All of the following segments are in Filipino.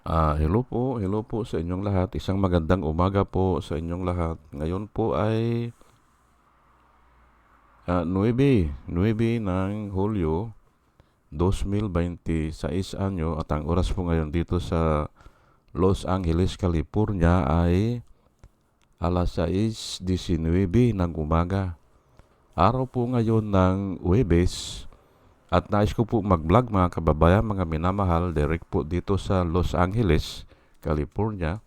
Hello po sa inyong lahat. Isang magandang umaga po sa inyong lahat. Ngayon po ay 9 ng Hulyo 2026 anyo at ang oras po ngayon dito sa Los Angeles, California ay alas 6:19 ng umaga. Araw po ngayon ng Huwebes at nais ko po mag-vlog mga kababayan, mga minamahal, direct po dito sa Los Angeles, California.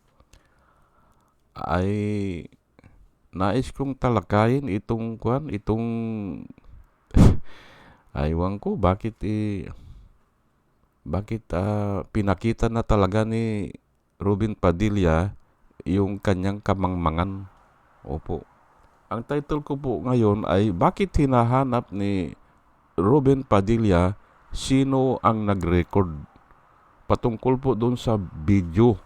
Ay nais kong talakayin itong aywan ko bakit pinakita na talaga ni Robin Padilla yung kanyang kamangmangan. Opo. Ang title ko po ngayon ay bakit hinahanap ni Robin Padilla sino ang nag-record patungkol po doon sa video.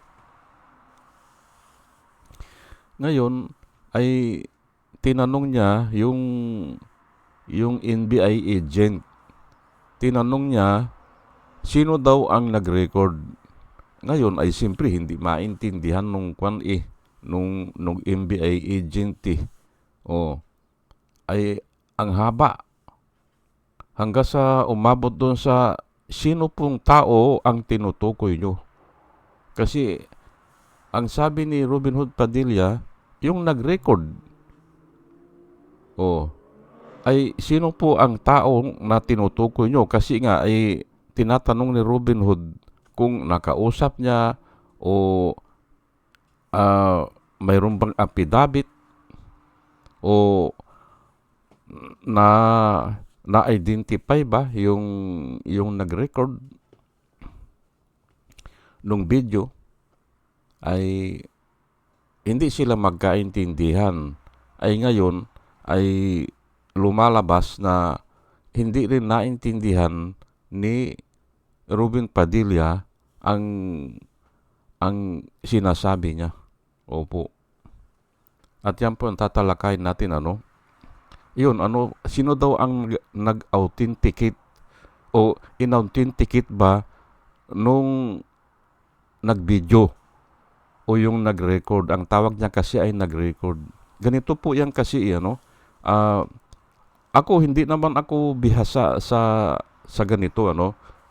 Ngayon ay tinanong niya yung NBI agent. Tinanong niya sino daw ang nag-record. Ngayon ay siyempre hindi maintindihan nung NBI agent O ay ang haba hanggang sa umabot doon sa sino pong tao ang tinutukoy nyo. Kasi ang sabi ni Robin Hood Padilla, yung nag-record ay sino po ang taong na tinutukoy nyo? Kasi nga ay tinatanong ni Robin Hood kung nakausap niya o mayroon bang affidavit o na na-identify ba yung nag-record nung video. Ay hindi sila magkaintindihan. Ay ngayon ay lumalabas na hindi rin naintindihan ni Robin Padilla ang sinasabi niya. Opo. At yan po ang tatalakayin natin sino daw ang nag-authenticate o in-authenticate ba nung nag-video o yung nag-record. Ang tawag niya kasi ay nag-record. Ganito po yan kasi ako hindi naman ako bihasa sa ganito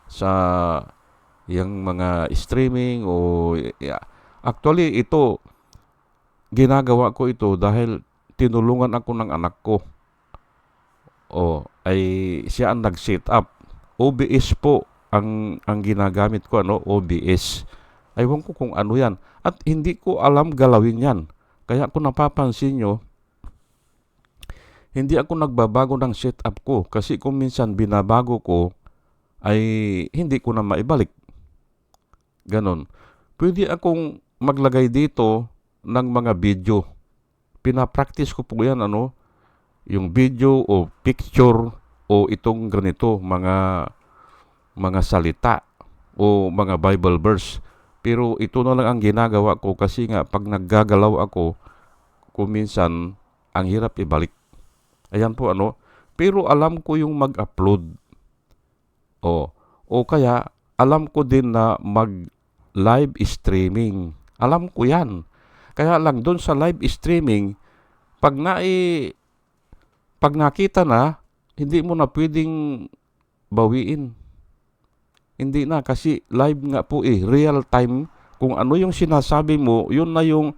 sa yung mga streaming actually ito ginagawa ko ito dahil tinulungan ako ng anak ko. Ay siya ang nag-set up. OBS po ang ginagamit ko OBS. Aywan ko kung ano yan. At hindi ko alam galawin yan. Kaya kung napapansin nyo, hindi ako nagbabago ng setup ko. Kasi kung minsan binabago ko, ay hindi ko na maibalik. Ganon. Pwede akong maglagay dito ng mga video. Pinapractice ko po yan, yung video o picture o itong ganito, mga salita o mga Bible verse. Pero ito na lang ang ginagawa ko kasi nga pag naggagalaw ako, kung minsan ang hirap ibalik. Ayan po Pero alam ko yung mag-upload. O kaya alam ko din na mag-live streaming. Alam ko yan. Kaya lang doon sa live streaming, pag nakita na, hindi mo na pwedeng bawiin. Hindi na kasi live nga po real time. Kung ano yung sinasabi mo, yun na yung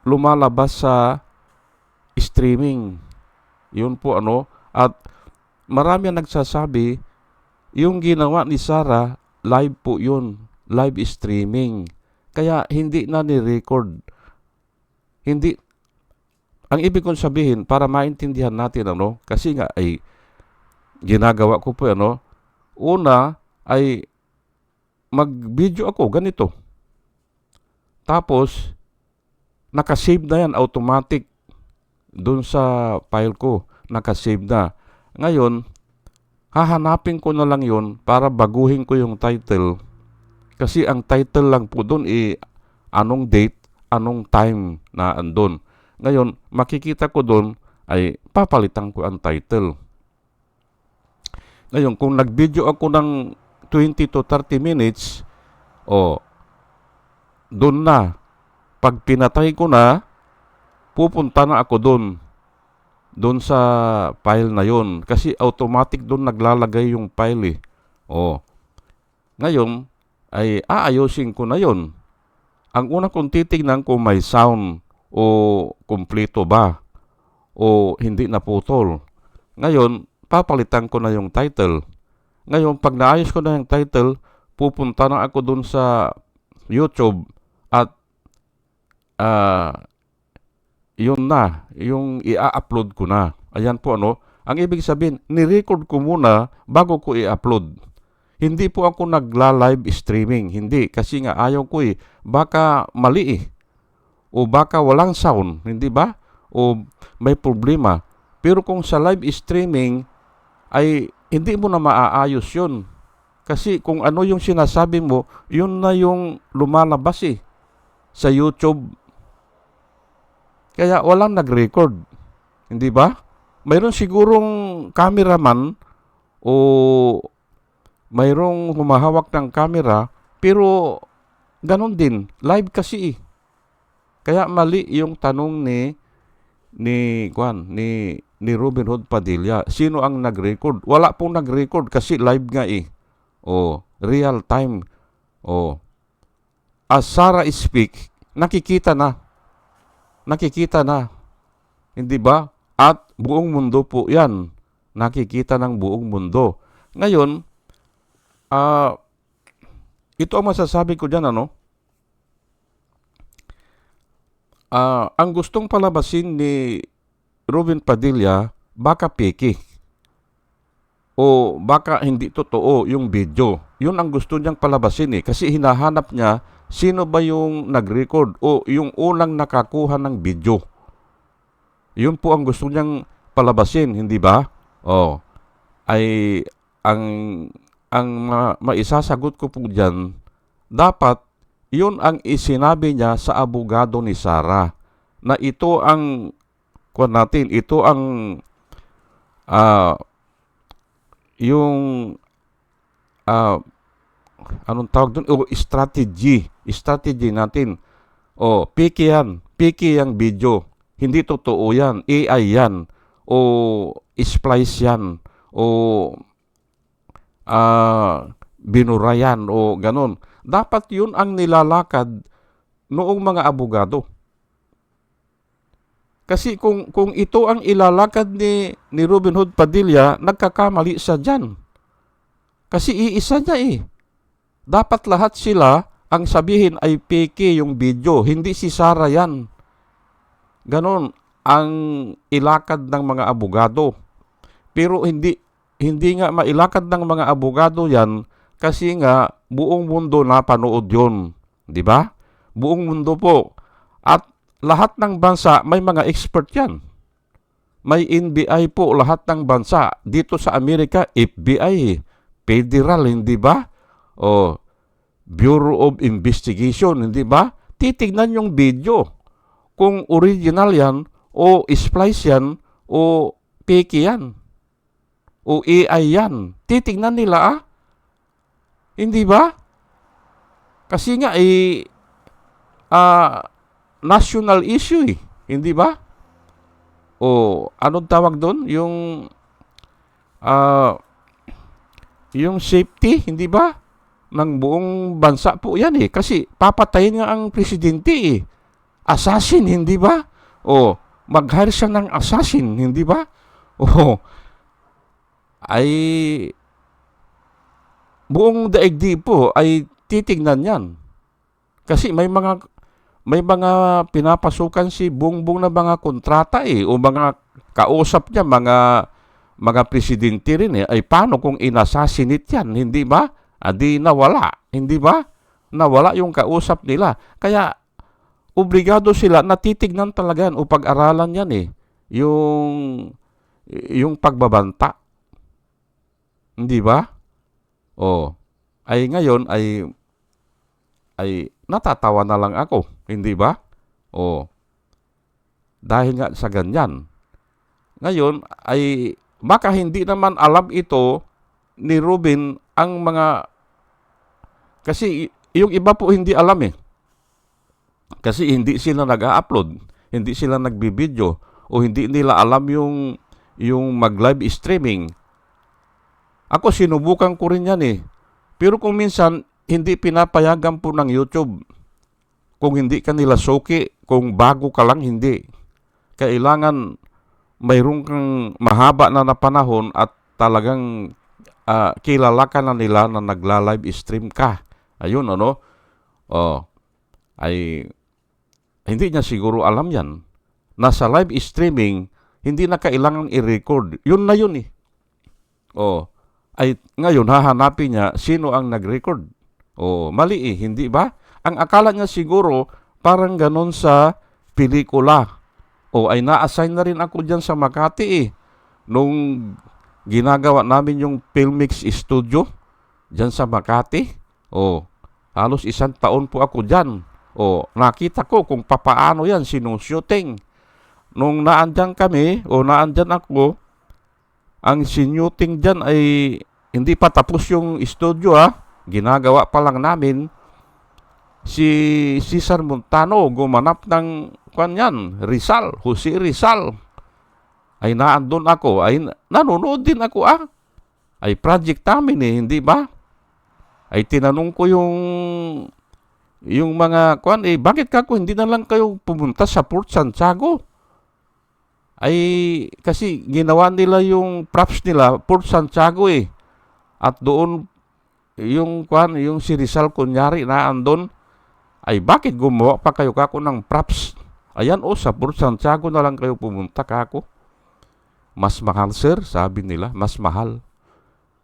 lumalabas sa streaming. Yun po At marami ang nagsasabi, yung ginawa ni Sarah, live po yun. Live streaming. Kaya hindi na ni-record. Hindi. Ang ibig kong sabihin, para maintindihan natin kasi nga ay ginagawa ko po una ay mag-video ako ganito. Tapos nakasave na yan automatic doon sa file ko. Nakasave na. Ngayon, hahanapin ko na lang yon para baguhin ko yung title. Kasi ang title lang po doon anong date, anong time na andun. Ngayon, makikita ko doon ay papalitan ko ang title. Ngayon, kung nag-video ako ng 20 to 30 minutes, doon na. Pag pinatay ko na, pupunta na ako doon sa file na yon. Kasi automatic doon naglalagay yung file eh. Oh. Ngayon, ay aayusin ko na yon. Ang una kong titignan kung may sound o kumpleto ba o hindi naputol. Ngayon, papalitan ko na yung title. Ngayon, pag naayos ko na yung title, pupunta na ako dun sa YouTube at yun na, yung i-upload ko na. Ayan po ano. Ang ibig sabihin, ni-record ko muna bago ko i-upload. Hindi po ako nagla-live streaming. Hindi. Kasi nga ayaw ko eh. Baka mali eh. O baka walang sound. Hindi ba? O may problema. Pero kung sa live streaming, ay hindi mo na maaayos yun. Kasi kung ano yung sinasabi mo, yun na yung lumalabas eh. Sa YouTube. Kaya walang nag-record. Hindi ba? Mayroon sigurong cameraman o mayroong humahawak ng camera, pero ganon din. Live kasi eh. Kaya mali yung tanong ni Robin Hood Padilla. Sino ang nag-record? Wala pong nag-record kasi live nga eh. O, real time. O, as Sarah speak, nakikita na. Hindi ba? At buong mundo po yan. Nakikita ng buong mundo. Ngayon, ito ang masasabi ko dyan, ano? Ang gustong palabasin ni Robin Padilla, baka peke. O baka hindi totoo yung video. Yun ang gusto niyang palabasin eh. Kasi hinahanap niya sino ba yung nag-record o yung unang nakakuha ng video. Yun po ang gusto niyang palabasin, hindi ba? Oh, ay ang maisasagot ko po diyan, dapat yun ang isinabi niya sa abogado ni Sarah na ito ang ito ang yung anong tawag doon? O strategy natin. O piki yang video. Hindi totoo yan. AI yan. O splice yan. O binura yan. O ganon. Dapat yun ang nilalakad noong mga abogado. Kasi kung ito ang ilalakad ni Robin Hood Padilla, nagkakamali siya dyan. Kasi iisa niya eh. Dapat lahat sila ang sabihin ay peke yung video, hindi si Sarah yan. Ganon ang ilakad ng mga abogado. Pero hindi nga mailakad ng mga abogado yan kasi nga buong mundo napanood yun. Di ba? Buong mundo po. At lahat ng bansa may mga expert yan. May NBI po lahat ng bansa. Dito sa Amerika, FBI, Federal, hindi ba? O Bureau of Investigation, hindi ba? Titignan yung video. Kung original yan, o splice yan, o fake yan, o AI yan. Titignan nila Hindi ba? Kasi nga national issue eh. Hindi ba? O anong tawag doon? Yung safety, hindi ba? Ng buong bansa po yan eh. Kasi papatayin nga ang presidente eh. Assassin, hindi ba? O mag-hire siya ng assassin, hindi ba? O ay buong daigdig po ay titignan yan. Kasi may mga pinapasukan si Bongbong na mga kontrata eh, o mga kausap niya, mga presidente rin eh. Ay paano kung inassassinate yan, hindi ba? Di nawala, hindi ba? Nawala yung kausap nila. Kaya obligado sila na titignan talaga yan o pag-aralan yan eh. Yung pagbabanta. Hindi ba? Ay ngayon ay natatawa na lang ako, hindi ba? Dahil nga sa ganyan. Ngayon ay baka hindi naman alam ito ni Robin ang mga, kasi yung iba po hindi alam eh. Kasi hindi sila nag-upload, hindi sila nagbibideo, o hindi nila alam yung mag-live streaming. Ako sinubukan ko rin yan eh. Pero kung minsan, hindi pinapayagan po ng YouTube. Kung hindi ka nila suki, kung bago ka lang, hindi. Kailangan mayroon kang mahaba na panahon at talagang kilala ka na nila na nagla-live stream ka. Ayun, ano? Oh, ay hindi niya siguro alam yan. Nasa live streaming, hindi na kailangang i-record. Yun na yun eh. Oh, ay ngayon hahanapin niya sino ang nag-record. Oh, mali eh, hindi ba? Ang akala niya siguro parang ganon sa pelikula. O ay na-assign na rin ako dyan sa Makati eh. Nung ginagawa namin yung Filmix Studio dyan sa Makati. O halos 1 taon po ako dyan. O nakita ko kung papaano yan sinushooting. Nung naandyan kami o naandyan ako, ang sinuting dyan ay hindi pa tapos yung studio Ginagawa pa lang namin. Si Cesar Montano gumanap ng kanyan, Jose Rizal. Ay naandun ako, ay nanonood din ako Ay project namin eh, hindi ba? Ay tinanong ko yung mga bakit hindi na lang kayo pumunta sa Port Santiago? Ay kasi ginawa nila yung props nila Port Santiago eh. At doon yung si Rizal kunyari na andon, ay bakit gumawa pa kayo kako ng props? Ayan sa Port Santiago na lang kayo pumunta kako. Mas mahal sir, sabi nila, mas mahal.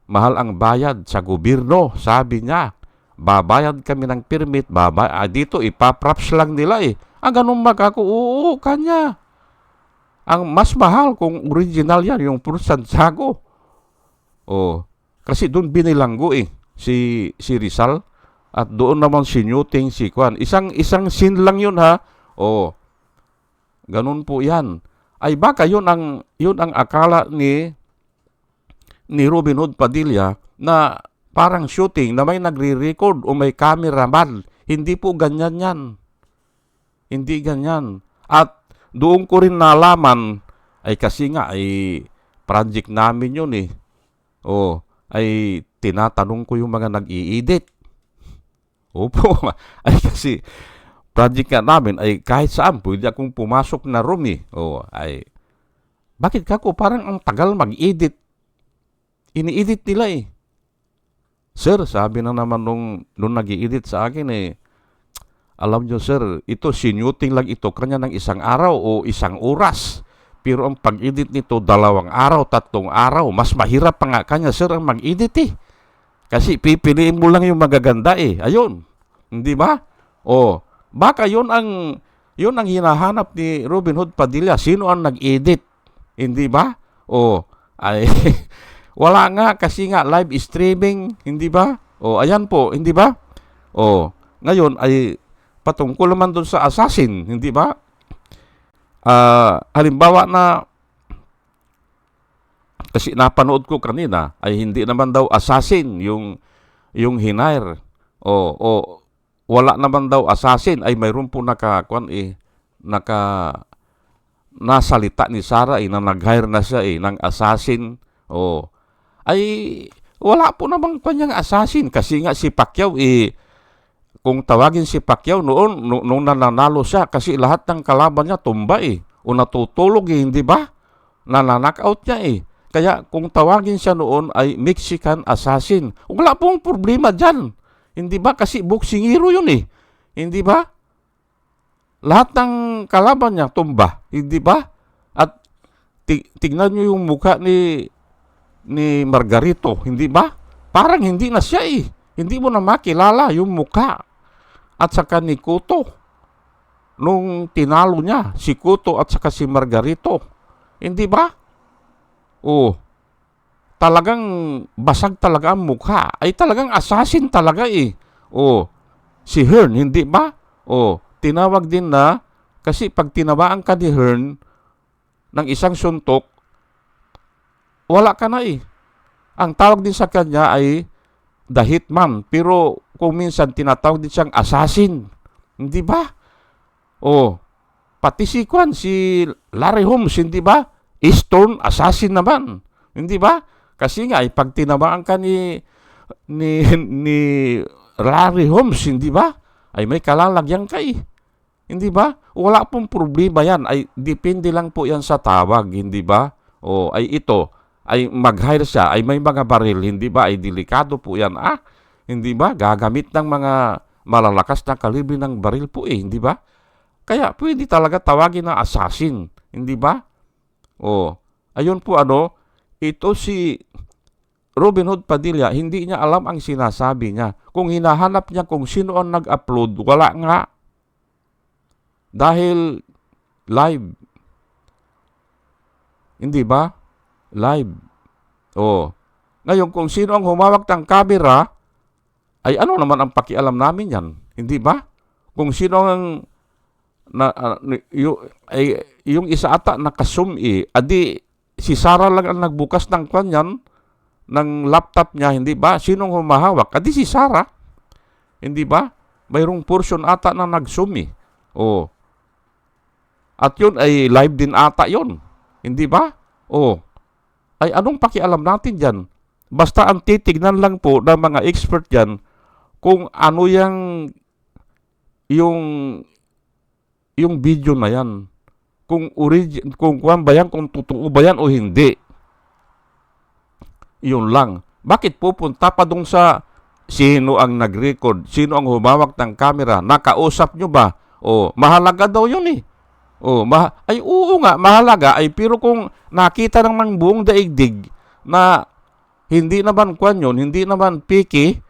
Mahal ang bayad sa gobyerno, sabi niya. Babayad kami ng permit, dito ipaprops lang nila eh. Ganun magkako, oo, kanya. Ang mas mahal kung original yan, yung Port Santiago. Kasi doon binilanggo eh, si Rizal. At doon naman sinuting si Kwan. Isang scene lang yun ganun po yan. Ay baka yun ang akala ni Robin Hood Padilla na parang shooting na may nagre-record o may cameraman. Hindi po ganyan yan. Hindi ganyan. At doon ko rin nalaman, ay kasi nga ay project namin yun eh. Ay tinatanong ko yung mga nag-i-edit. Opo, ay kasi project nga namin ay kahit saan pwede akong pumasok na room eh. Ay bakit kako parang ang tagal mag-edit? Ini-edit nila eh. Sir, sabi na naman nung nag-i-edit sa akin eh, alam nyo sir, ito sinuting lang ito kanya ng 1 araw o 1 oras. Pero ang pag-edit nito 2 araw, 3 araw. Mas mahirap pa nga kanya sir ang mag-edit eh. Kasi pipiliin mo lang yung magaganda eh. Ayun. Hindi ba? Baka yun ang hinahanap ni Robin Hood Padilla. Sino ang nag-edit? Hindi ba? Ay wala nga kasi nga live streaming, hindi ba? Ayan po, hindi ba? Ngayon ay patungkol naman doon sa assassin, hindi ba? Halimbawa na kasi napanood ko kanina ay hindi naman daw assassin yung hinire. Wala naman daw assassin ay mayroon po nasalita ni Sarah na nag-hire na siya ng assassin. Ay wala po namang kanyang assassin kasi nga si Pacquiao kung tawagin si Pacquiao noong nananalo siya kasi lahat ng kalaban niya tumba o natutulog hindi ba? Nananockout niya Kaya kung tawagin siya noon ay Mexican assassin. Wala pong problema dyan. Hindi ba? Kasi boksingero yun Hindi ba? Lahat ng kalaban niya tumba. Hindi ba? At tignan nyo yung mukha ni Margarito. Hindi ba? Parang hindi na siya Hindi mo na makilala yung mukha. At saka ni Cotto. Nung tinalo niya, si Cotto at saka si Margarito. Hindi ba? Talagang basag talaga ang mukha. Ay talagang assassin talaga si Hearn, hindi ba? Tinawag din na, kasi pag tinawaan ka ni Hearn ng isang suntok, wala ka na Ang tawag din sa kanya ay the hitman. Pero kung minsan tinatawag din siyang assassin. Hindi ba? Oh, pati si Larry Holmes, hindi ba? Eastern assassin naman. Hindi ba? Kasi nga, pag tinamaan ka ni Larry Holmes, hindi ba? Ay may kalalagyan ka eh. Hindi ba? Wala pong problema yan. Ay depende lang po yan sa tawag, hindi ba? O ay ito, ay mag-hire siya, ay may mga baril, hindi ba? Ay delikado po yan. Hindi ba? Gagamit ng mga malalakas na kalibre ng baril po eh, hindi ba? Kaya pwede talaga tawagin na assassin, hindi ba? O, ayun po ito si Robin Hood Padilla, hindi niya alam ang sinasabi niya. Kung hinahanap niya kung sino ang nag-upload, wala nga. Dahil live. Hindi ba? Live. O, ngayon kung sino ang humawak ng camera, ay ano naman ang pakialam namin yan? Hindi ba? Kung sino ang yung isa ata nakasum adi si Sarah lang ang nagbukas ng kanyan ng laptop niya, hindi ba? Sinong humahawak? Adi si Sarah. Hindi ba? Mayroong portion ata na nag-zoom Oh. At yun ay live din ata yun. Hindi ba? Ay anong pakialam natin dyan? Basta ang titignan lang po ng mga expert dyan kung ano yung video na yan. Kung kuwan ba yan, kung totoo ba yan o hindi. Yun lang. Bakit pupunta pa dong sa sino ang nag-record? Sino ang humawak ng camera? Nakausap nyo ba? Mahalaga daw yun eh. Ay oo nga, mahalaga. Ay pero kung nakita ng buong daigdig na hindi naman kuwan yun, hindi naman piki,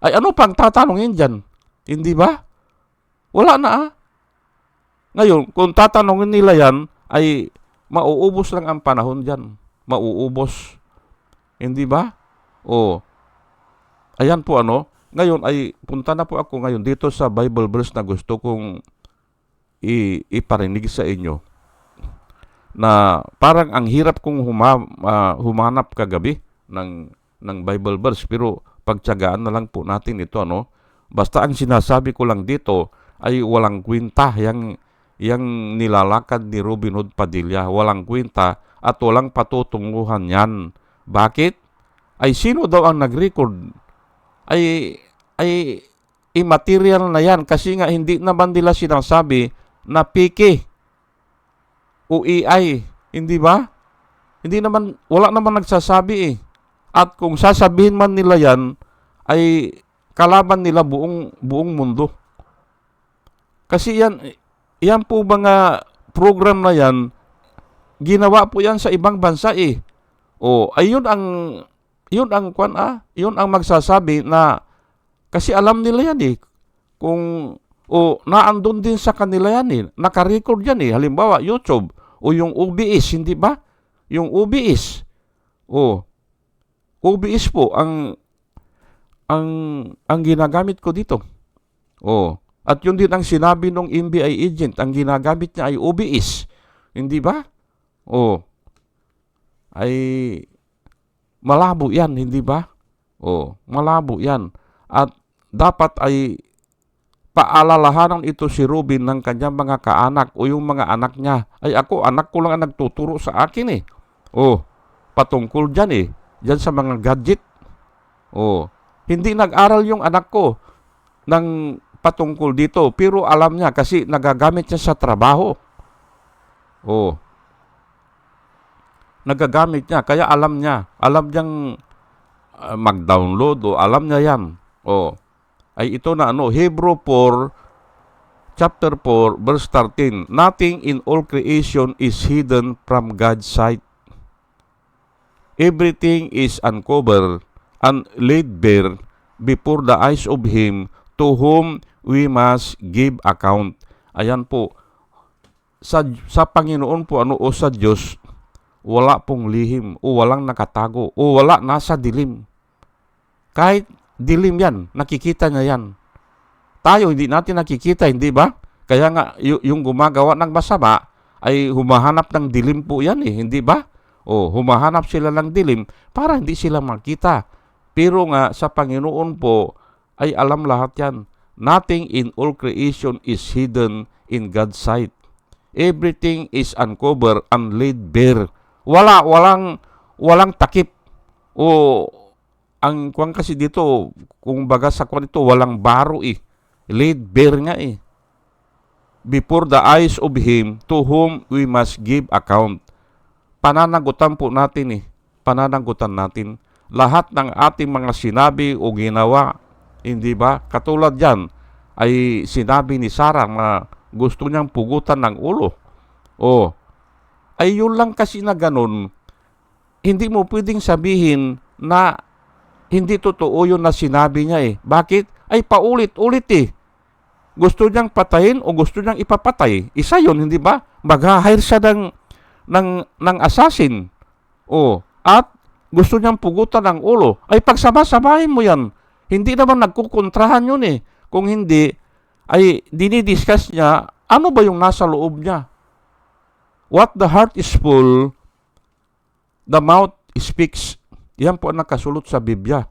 ay ano pang tatanungin dyan? Hindi ba? Wala na Ngayon, kung tatanungin nila yan, ay mauubos lang ang panahon dyan. Mauubos. Hindi ba? Ayan po Ngayon ay punta na po ako ngayon dito sa Bible verse na gusto kong iparinig sa inyo. Na parang ang hirap kong humanap kagabi ng Bible verse. Pero pagtiyagaan na lang po natin ito. Basta ang sinasabi ko lang dito ay walang kwenta yang nilalakad ni Robin Hood Padilla. Walang kwenta at walang patutunguhan yan. Bakit? Ay sino daw ang nag-record? Ay immaterial na yan kasi nga hindi naman nila sinasabi na piki o AI. Hindi ba? Wala naman nagsasabi At kung sasabihin man nila yan, ay kalaban nila buong mundo. Kasi yan po mga program na yan, ginawa po yan sa ibang bansa ay yun ang magsasabi na kasi alam nila yan kung naandun din sa kanila yan naka-record yan halimbawa YouTube o yung OBS, hindi ba? Yung OBS. OBS po ang ginagamit ko dito. At yun din ang sinabi ng NBI agent, ang ginagamit niya ay OBS. Hindi ba? Ay malabo yan, hindi ba? Malabo yan. At dapat ay paalalahanan ito si Robin ng kanyang mga kaanak o yung mga anak niya. Ay anak ko lang ang nagtuturo sa akin patungkol dyan dyan sa mga gadget. Hindi nag-aral yung anak ko ng patungkol dito, pero alam niya kasi nagagamit niya sa trabaho. Nagagamit niya, kaya alam niyang mag-download alam niya yan. Ay ito na Hebrew 4 chapter 4 verse 13. Nothing in all creation is hidden from God's sight. Everything is uncovered and laid bare before the eyes of Him to whom we must give account. Ayan po. Sa Panginoon po o sa Diyos, wala pong lihim o walang nakatago o wala nasa dilim. Kahit dilim yan, nakikita niya yan. Tayo, hindi natin nakikita, hindi ba? Kaya nga, yung gumagawa ng masama ay humahanap ng dilim po yan hindi ba? Humahanap sila ng dilim para hindi sila makita. Pero nga, sa Panginoon po, ay alam lahat yan. Nothing in all creation is hidden in God's sight. Everything is uncovered and laid bare. Walang takip. O ang kuwan kasi dito, kung baga sa kuwan ito, walang baro eh. Laid bare nga eh. Before the eyes of Him to whom we must give account. Pananagutan po natin eh. Pananagutan natin. Lahat ng ating mga sinabi o ginawa, hindi ba? Katulad yan, ay sinabi ni Sarah na gusto niyang pugutan ng ulo. O, ay yun lang kasi na ganun. Hindi mo pwedeng sabihin na hindi totoo yun na sinabi niya eh. Bakit? Ay paulit-ulit eh. Gusto niyang patayin o gusto niyang ipapatay. Isa yun, hindi ba? Mag-hire siya ng assassin. O, at gusto niyang pugutan ng ulo. Ay pagsama-samahin mo yan. Hindi naman nagkukontrahan yun eh. Kung hindi, ay dinidiscuss niya, ano ba yung nasa loob niya? What the heart is full, the mouth speaks. Yan po ang nakasulot sa Biblia.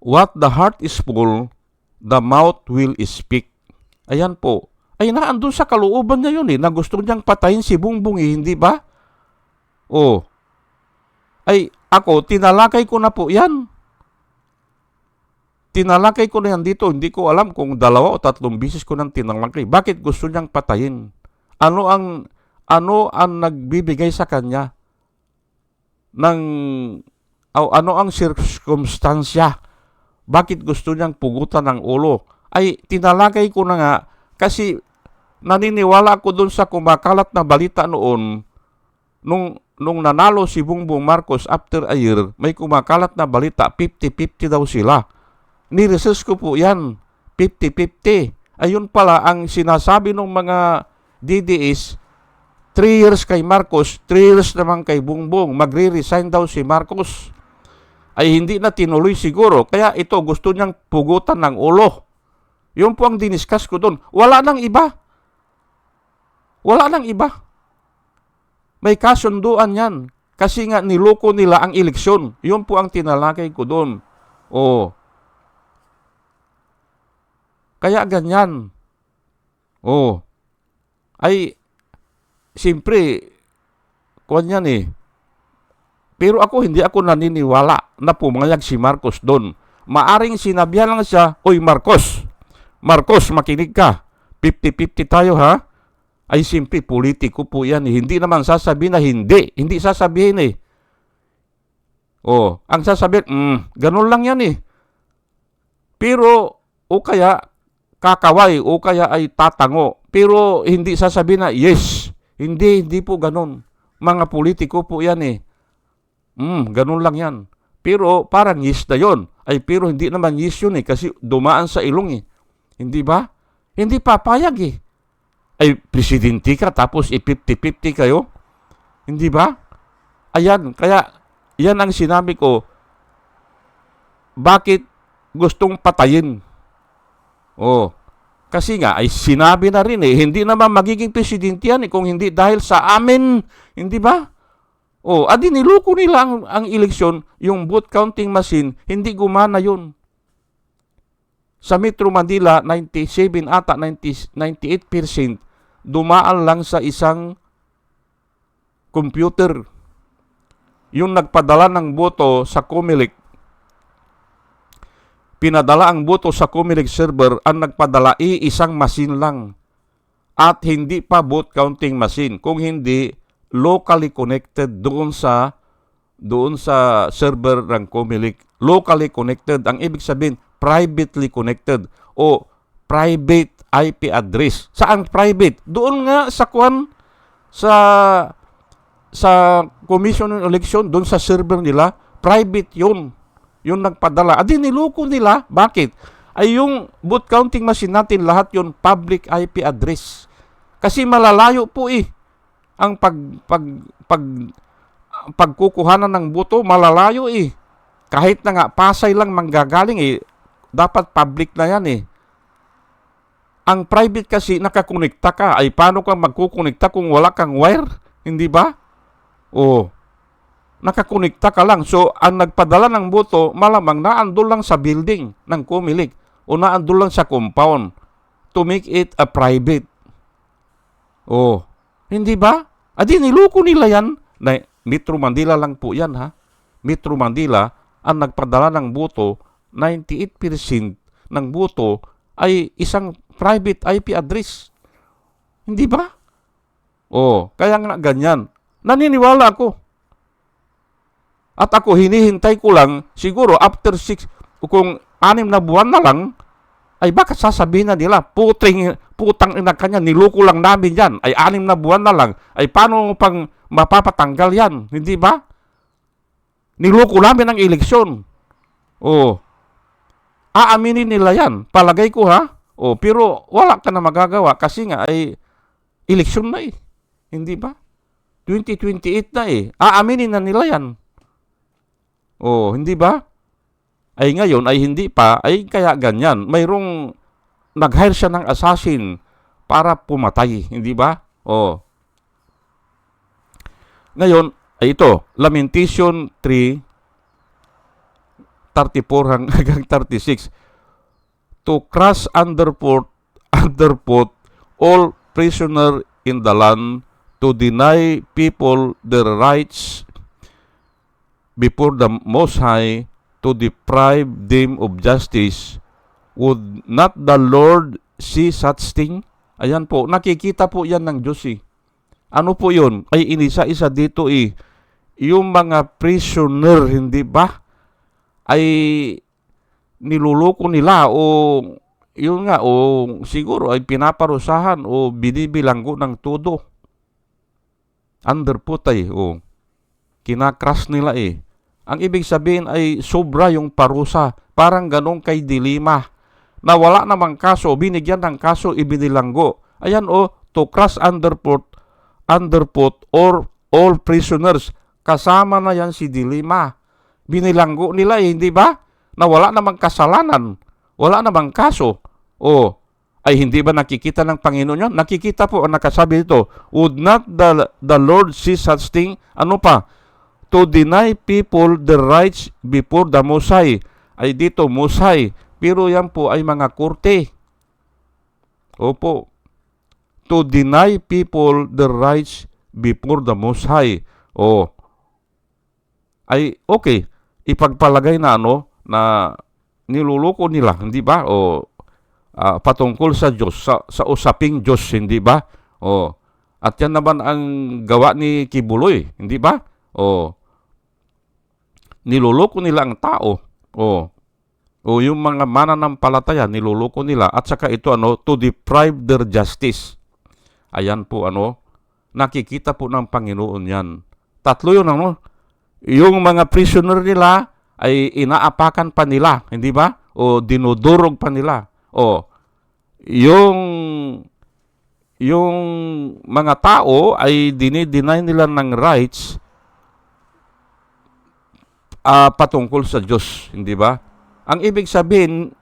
What the heart is full, the mouth will speak. Ayan po. Ay naandun sa kalooban niya yun eh, na gusto niyang patayin si Bongbong eh, hindi ba? O, ay ako, tinalakay ko na po yan. Tinalakay ko na yan dito. Hindi ko alam kung 2 o 3 bisis ko nang tinalakay. Bakit gusto niyang patayin? Ano ang nagbibigay sa kanya ng ano ang circumstansya? Bakit gusto niyang pugutan ng ulo? Ay tinalakay ko na nga kasi naniniwala ako doon sa kumakalat na balita noon nung nanalo si Bongbong Marcos after a year, may kumakalat na balita 50-50 daw sila. Ni-research ko po yan, 50-50. Ayun pala ang sinasabi ng mga DDS, 3 years kay Marcos, 3 years naman kay Bongbong. Magre-resign daw si Marcos. Ay hindi na tinuloy siguro. Kaya ito gusto niyang pugutan ng ulo. Yun po ang diniscuss ko doon. Wala nang iba. Wala nang iba. May kasunduan yan. Kasi nga niloko nila ang eleksyon. Yun po ang tinalakay ko doon. O. Kaya ganyan. O. Ay, siyempre, kuwan yan eh. Pero ako, hindi ako naniniwala na pumayag si Marcos doon. Maaring sinabihan lang siya, Oy Marcos, makinig ka. 50-50 tayo ha. Ay simple, politiko po yan. Hindi naman sasabihin na hindi. Hindi sasabihin eh. Ang sasabihin, ganun lang yan eh. Pero, o kaya, kakaway, o kaya ay tatango. Pero, hindi sasabihin na, yes. Hindi po ganun. Mga politiko po yan eh. Ganun lang yan. Pero, parang yes na yun. Ay, pero hindi naman yes yun eh. Kasi dumaan sa ilong eh. Hindi ba? Hindi papayag eh. Ay, presidente ka, tapos 50-50 kayo? Hindi ba? Ayan, kaya, yan ang sinabi ko, bakit gustong patayin? Kasi nga, ay sinabi na rin eh, hindi naman magiging presidente yan eh, kung hindi dahil sa amin, hindi ba? Adi niloko nila ang eleksyon, yung vote counting machine, hindi gumana yun. Sa Metro Manila, 97 ata, 98%, dumaan lang sa isang computer. Yung nagpadala ng boto sa Comelec, pinadala ang boto sa Comelec server, ang nagpadala isang machine lang. At hindi pa vote counting machine. Kung hindi, locally connected doon sa server ng Comelec. Locally connected. Ang ibig sabihin, privately connected o private IP address. Saan private? Doon nga sa sa Commission on Election, doon sa server nila, private yun. Yung nagpadala. Adi niloko nila. Bakit? Ay yung vote counting machine natin, lahat yun public IP address. Kasi malalayo po eh. Ang pagkukuhanan ng boto, malalayo eh. Kahit na nga Pasay lang manggagaling eh, dapat public na yan eh. Ang private kasi nakakonekta ka. Ay paano ka magkukonekta kung wala kang wire? Hindi ba? Nakakonekta ka lang. So, ang nagpadala ng boto, malamang naandun lang sa building ng Comelec o naandun lang sa compound. to make it a private. Oh, hindi ba? Adi, niloko nila yan. Na, Metro Manila lang po yan, ha? Metro Manila ang nagpadala ng boto, 98% ng boto ay isang private IP address. Hindi ba? Oh, kaya nga ganyan. Naniniwala ako. At ako hinihintay ko lang, siguro after 6, kung 6 na buwan na lang, ay baka sasabihin na nila, putang ina kanya, niloko lang namin yan. Ay 6 na buwan na lang. Ay paano pang mapapatanggal yan? Hindi ba? Niloko namin ang eleksyon. Oh, aaminin nila yan. Palagay ko, ha? Oh, pero wala ka na magagawa kasi nga ay eleksyon na eh. Hindi ba? 2028 na eh. Aaminin na nila yan. Oh, hindi ba? Ay ngayon ay hindi pa, ay kaya ganyan. Mayroong nag-hire siya ng assassin para pumatay, hindi ba? Oh. Ngayon, ay ito, Lamentation 3:34 hanggang 36. To crush underfoot all prisoner in the land, to deny people their rights before the Most High, to deprive them of justice. Would not the Lord see such thing? Ayan po, nakikita po yan ng Diyos eh. Ano po yun? Ay inisa-isa dito eh. Yung mga prisoner, hindi ba? Ay niluloko nila o yun nga, o siguro ay pinaparusahan o binibilanggo ng todo. Underfoot ay, o kinakras nila eh. Ang ibig sabihin ay sobra yung parusa. Parang ganong kay Dilima. Na wala namang kaso, binigyan ng kaso, ibinilanggo. Ayan o, to crush underfoot or all prisoners. Kasama na yan si Dilima. Binilanggo nila eh, hindi ba? Na wala namang kasalanan. Wala namang kaso. O, ay hindi ba nakikita ng Panginoon yan? Nakikita po ang nakasabi dito. Would not the Lord see such thing? Ano pa? To deny people the rights before the Most High. Ay dito, Most High. Pero yan po ay mga korte. Opo. To deny people the rights before the Most High. O, ay okay. Ipagpalagay na na niluloko nila, hindi ba? O, patungkol sa Diyos, sa usaping Diyos, hindi ba? O, at yan naman ang gawa ni Kibuloy, hindi ba? O, niloloko nila ang tao. O yung mga mananampalataya, niloloko nila. At saka ito, to deprive their justice. Ayan po, nakikita po ng Panginoon yan. Tatlo yun, yung mga prisoner nila ay inaapakan pa nila, hindi ba? O dinudurog pa nila. O, yung mga tao ay dinideny nila ng rights patungkol sa Diyos, hindi ba? Ang ibig sabihin,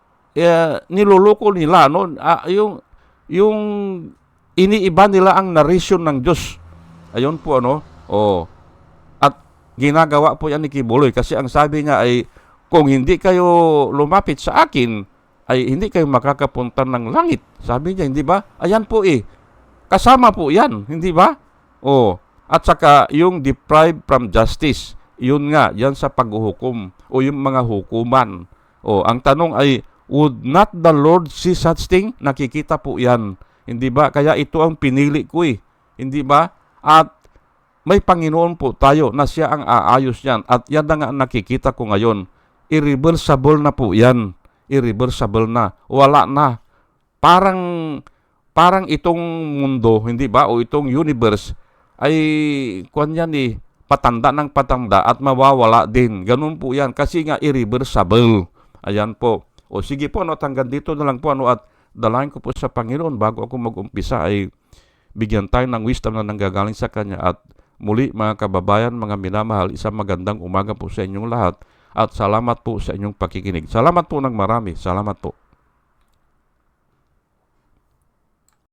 niloloko nila, yung iniiba nila ang narration ng Diyos. Ayun po, at ginagawa po yan ni Kibuloy kasi ang sabi niya ay, kung hindi kayo lumapit sa akin, ay hindi kayo makakapunta ng langit. Sabi niya, hindi ba? Ayan po kasama po yan, hindi ba? At saka yung deprived from justice, yun nga, yan sa paghuhukom o yung mga hukuman. Ang tanong ay, would not the Lord see such thing? Nakikita po yan, hindi ba? Kaya ito ang pinili ko hindi ba? At may Panginoon po tayo na siya ang aayos yan. At yan na nga nakikita ko ngayon. Irreversible na po yan. Irreversible na. Wala na. Parang itong mundo, hindi ba? O itong universe ay patanda ng patanda at mawawala din. Ganun po yan. Kasi nga irreversible. Ayan po. O sige po, hanggang dito na lang po. At dalayan ko po sa Panginoon bago ako mag-umpisa ay bigyan tayo ng wisdom na nanggagaling sa Kanya. At muli mga kababayan, mga minamahal, isang magandang umaga po sa inyong lahat. At salamat po sa inyong pakikinig. Salamat po ng marami. Salamat po.